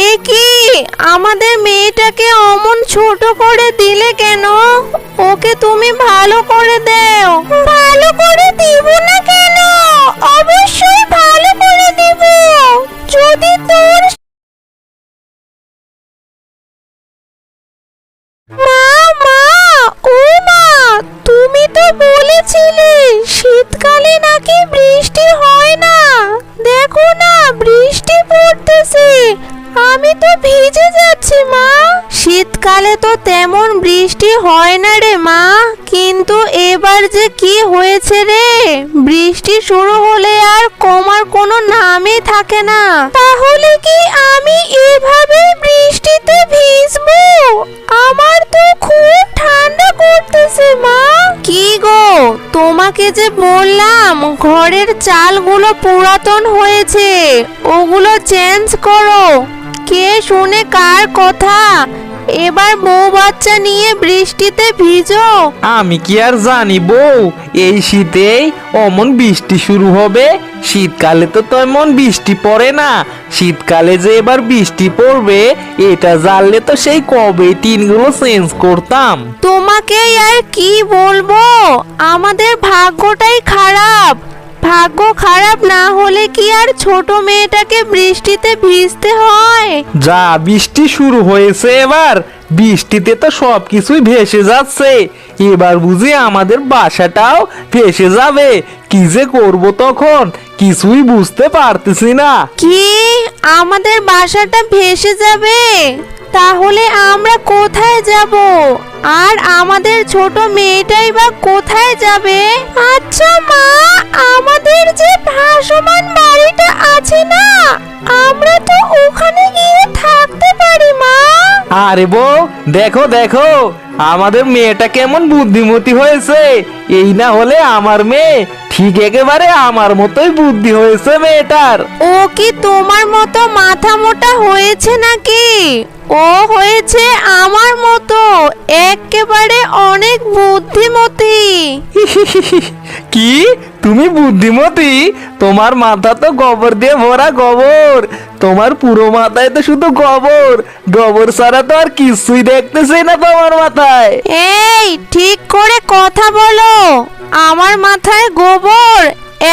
এ কি, আমাদের মেয়েটাকে অমন ছোট করে দিলে কেন? ওকে তুমি ভালো করে দাও। ভালো করে দিব না কেন? অবশ্যই ভালো করে দিব। যদি তোর মা মা ও মা, তুমি তো বলেছিলে শীতকালে নাকি বৃষ্টি হয় না। দেখো না বৃষ্টি পড়তেছে, আমি তো ভিজে যাচ্ছি মা। শীতকালে তো তেমন বৃষ্টি হয় না রে মা, কিন্তু এবার যে কি হয়েছে রে, বৃষ্টি শুরু হলে আর কমার কোনো নামই থাকে না। তাহলে কি আমি এভাবে বৃষ্টিতে ভিজবো? আমার তো খুব ঠান্ডা করতেছে মা। কি গো, তোমাকে যে বললাম ঘরের চালগুলো পুরাতন হয়েছে, ওগুলো চেঞ্জ করো। কে শুনে কার কথা? এবার বউ বাচ্চা নিয়ে বৃষ্টিতে ভিজো। আমি কি আর জানি বউ, এই শীতেই অমন বৃষ্টি শুরু হবে? শীতকালে তো তেমন বৃষ্টি পড়ে না, শীতকালে যে এবার বৃষ্টি পড়বে এটা জানলে তো সেই কবে টিনগুলো চেঞ্জ করতাম। তোমাকে আর কি বলবো, আমাদের ভাগ্যটাই খারাপ। ভাগ্য খারাপ না হলে কি আর ছোট মেয়েটাকে বৃষ্টিতে ভিজতে হয়? যা বৃষ্টি শুরু হয়েছে, এবার বৃষ্টিতে তো সবকিছুই ভেসে যাচ্ছে। এবার বুঝি আমাদের বাসাটাও ভেসে যাবে। কি যে করব তখন কিছুই বুঝতে পারতেছি না। কি, আমাদের বাসাটা ভেসে যাবে? তাহলে আমরা কোথায় যাব? আর আমাদের ছোট মেয়েটাই বা কোথায় যাবে? আচ্ছা মা, আমাদের যে ভাসমান বাড়িটা আছে না, আমরা তো ওখানে গিয়ে থাকতে পারি মা। আরে বউ, দেখো দেখো আমাদের মেয়েটা কেমন বুদ্ধিমতী হয়েছে। এই না হলে আমার মেয়ে, ঠিক একেবারে আমার মতোই বুদ্ধি হয়েছে মেয়েটার। ও কি তোমার মতো মাথা মোটা হয়েছে নাকি? ও হয়েছে আমার মতো একেবারে অনেক বুদ্ধিমতী। কি, তুমি বুদ্ধিমতী? তোমার মাথা তো গোবর দিয়ে ভরা গোবর। তোমার পুরো মাথায় তো শুধু গোবর, গোবর ছাড়া তো আর কিছুই দেখতেছি না তোমার মাথায়। এই, ঠিক করে কথা বলো। আমার মাথায় গোবর?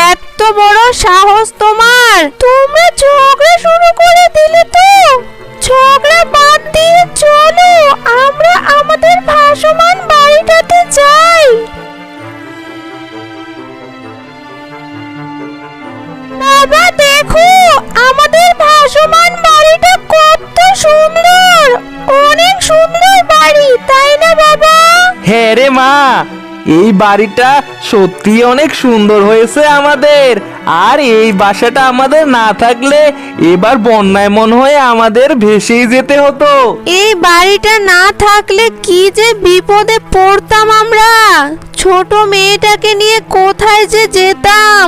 এত বড় সাহস তোমার? তোমরা ঝগড়া শুরু করে দিলে তো। ঝগড়া বাদ দিয়ে চলো আমরা আমাদের ভাসমান বাড়িটাতে যাই। বাবা দেখো, আমাদের ভাসমান বাড়িটা কত সুন্দর। অনেক সুন্দর বাড়ি, তাই না বাবা? হ্যাঁ রে মা, এই বাড়িটা সত্যি অনেক সুন্দর হয়েছে আমাদের। আর এই বাসাটা আমাদের না থাকলে এবার বন্যায় মনে হয় আমাদের ভেসেই যেতে হতো। এই বাড়িটা না থাকলে কি যে বিপদে পড়তাম আমরা। ছোট মেয়েটাকে নিয়ে কোথায় যে যেতাম,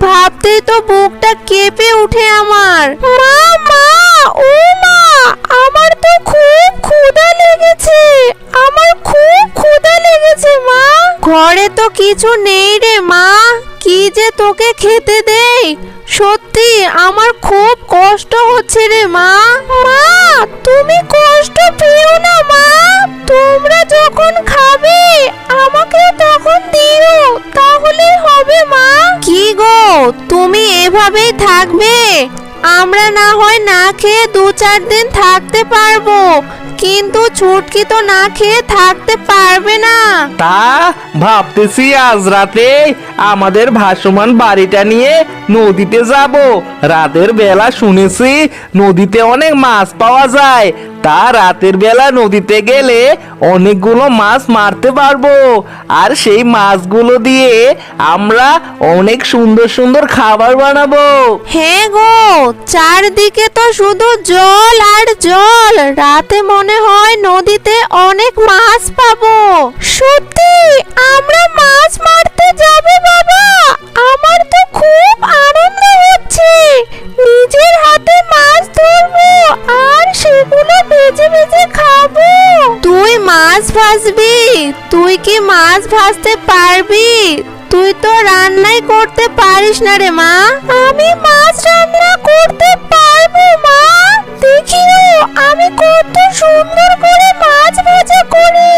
ভাবতেই তো বুকটা কেঁপে উঠে আমার। মা মা ও মা, আমার তো খুব ক্ষুধা লেগেছে। আমার খুব ক্ষুধা লেগেছে মা। ঘরে তো কিছু নেই রে মা, কি যে তোকে খেতে দেই। সত্যি আমার খুব কষ্ট হচ্ছে রে মা। মা তুমি কষ্ট পেও না মা, তোমরা যখন খাবে আমাকে তখন দিও, তাহলেই হবে মা। কি গো, তুমি এভাবেই থাকবে? আমরা না হয় না খেয়ে 2-4 দিন থাকতে পারবো, কিন্তু ছুটকি তো না খেয়ে থাকতে পারবে না। তা ভাবতেছি আজ রাতে আমাদের ভাসমান বাড়িটা নিয়ে নদীতে যাব। রাতের বেলা শুনেছি নদীতে অনেক মাছ পাওয়া যায়। তা রাতের বেলা নদীতে গেলে অনেকগুলো মাছ মারতে পারবো। আর সেই মাছগুলো দিয়ে আমরা অনেক সুন্দর সুন্দর খাবার বানাবো। হ্যাঁ গো, চারদিকে তো শুধু জল আর জল। রাতে মনে হয় নদীতে অনেক মাছ পাবো। সত্যি আমরা মাছ মারতে যাবো বাবা। আমার তো খুব আনন্দ হচ্ছে। নিজের হাতে মাছ ধরবো আর সেগুলো ভেজে ভেজে খাবো। তুই মাছ ভাজবি? তুই কি মাছ ভাজতে পারবি? তুই তো রান্নাই করতে পারিস না রে মা। আমি মাছ রান্না করতে পারবো মা, দেখিও। সুন্দর করে মাছ ভাজা করি।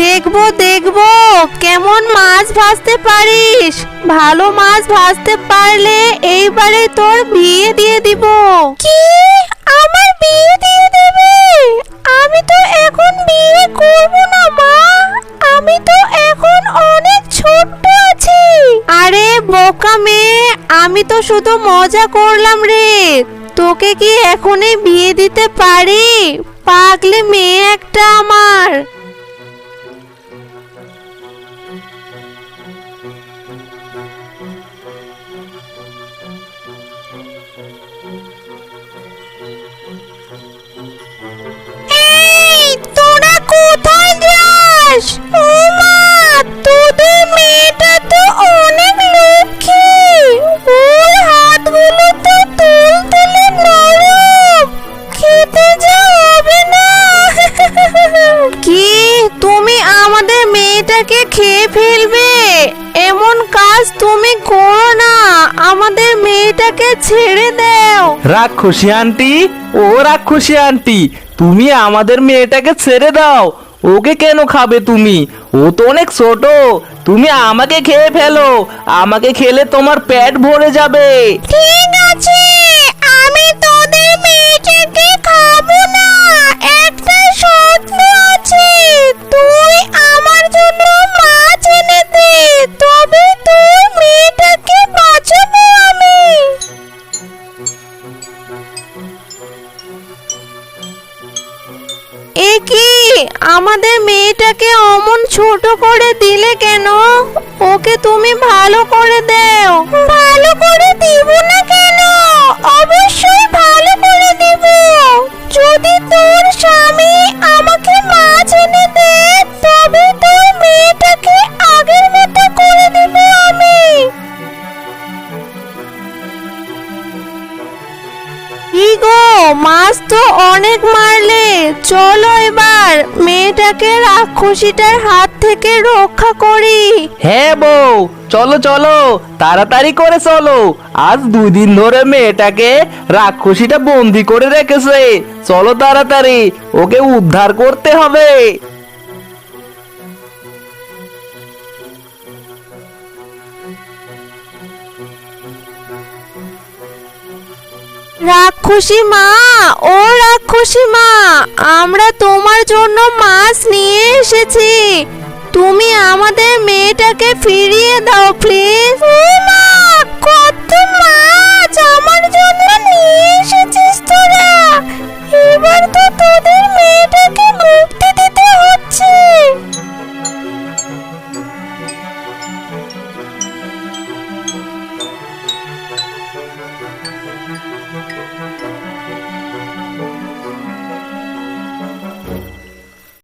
দেখবো দেখবো কেমন মাছ ভাজতে পারিস। ভালো মাছ ভাজতে পারলে এইবারে তোর বিয়ে দিয়ে দিব। কি, আমার বিয়ে দিয়ে দেবে? আমি তো এখন বিয়ে করব না মা, আমি তো এখন অনেক ছোট আছি। আরে বোকা মেয়ে, আমি তো শুধু মজা করলাম রে। তোকে কি এখনই বিয়ে দিতে পারি? পাগলি মেয়ে একটা আমার। এই তোরা কোথায় যাস? ও মা, তোদের মেয়েটা তো অনেক লক্ষ্মী। ওর হাতগুলো তো তুলতুলে নরম, খেতে যা হবে না। কি, তুমি আমাদের মেয়েটাকে খেয়ে ফেলবে? এমন কাজ তুমি করো না, আমাদের মেয়েটাকে ছেড়ে দাও। রাক্ষসী আন্টি, ও রাক্ষসী আন্টি, তুমি আমাদের মেয়েটাকে ছেড়ে দাও। ওকে কেন খাবে তুমি? ও তো অনেক ছোট। তুমি আমাকে খেয়ে ফেলো, আমাকে খেলে তোমার পেট ভরে যাবে। ঠিক আছে, আমি তোদের মেয়েটাকে খাবো না। একটা শর্ত আছে, তুই আমার জন্য মাছ এনে দে, তবে তোর মেয়েটাকে বাঁচাবো আমি। এ কি, আমাদের মেয়েটাকে অমন ছোট করে দিলে কেন? ওকে তুমি ভালো করে দাও। ভালো করে দিব না কেন? অবশ্যই ভালো করে দিব। যদি তোর স্বামী আমাকে মাছ এনে দেয়, তবে তোর মেয়েটাকে আগের মতো করে দিব আমি। কি গো, মাছ তো অনেক মারলে, চলো এবার মেয়েটাকে রাক্ষসীটার হাত থেকে রক্ষা করি। হ্যাঁ বউ, চলো চলো, তাড়াতাড়ি করে চলো। আজ 2 দিন ধরে মেয়েটাকে রাক্ষসীটা বন্দি করে রেখেছে। চলো তাড়াতাড়ি, ওকে উদ্ধার করতে হবে। রাক্ষসী মা, ও রাক্ষসী মা, আমরা তোমার জন্য মাছ নিয়ে এসেছি। তুমি আমাদের মেয়েটাকে ফিরিয়ে দাও প্লিজ। ও মা, কত মাছ আমার জন্য নিয়ে এসেছিস তোরা। এবার তো তোদের মেয়েটাকে মুক্তি দিতে হচ্ছে।